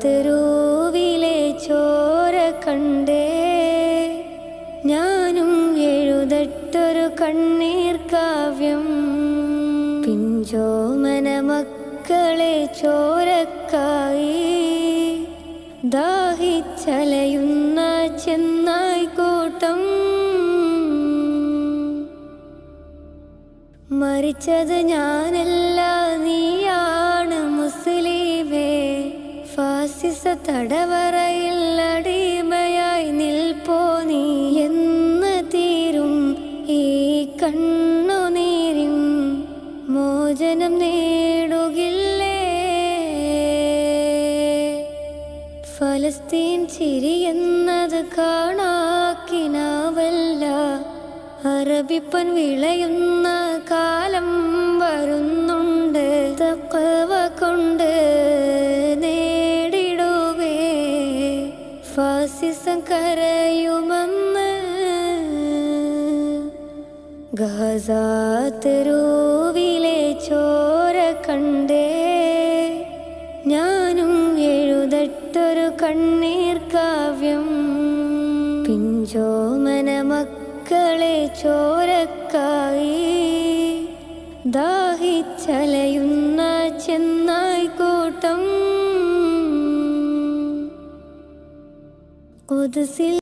തെരുവിലെ ചോര കണ്ടേ ഞാനും എഴുതട്ടൊരു കണ്ണീർ കാവ്യം. പിഞ്ചോമന മക്കളെ ചോരക്കായി ദാഹിച്ചലയുന്ന ചെന്നായ്ക്കൂട്ടം. മരിച്ചത് ഞാനല്ല, നീയാണ് മുസ്ലിമേ. ഫാസിസ തടവറയിൽ അടിമയായി നിൽപ്പോ നീ. എന്ന് തീരും ഈ കണ്ണുനീരിൻ മോചനം നേടുകില്ലേ? ഫലസ്തീൻ ചിരിയെന്നത് കാണാക്കിനാവല്ല, അറബിപ്പൻ വിളയുന്ന കാലം വരുന്നുണ്ട്. തഖ്വ കൊണ്ട് നേടിടുവേ ഫാസിസം കരയുമെന്ന്. ഗസ തെരുവിലെ ചോര കണ്ടേ ഞാനും എഴുതട്ടൊരു കണ്ണീർ കാവ്യം. പിഞ്ചോമന മക്കളെ ചോരക്കായി ദാഹിച്ചലയുന്ന ചെന്നായ്ക്കൂട്ടം. ഖുദ്സിൽ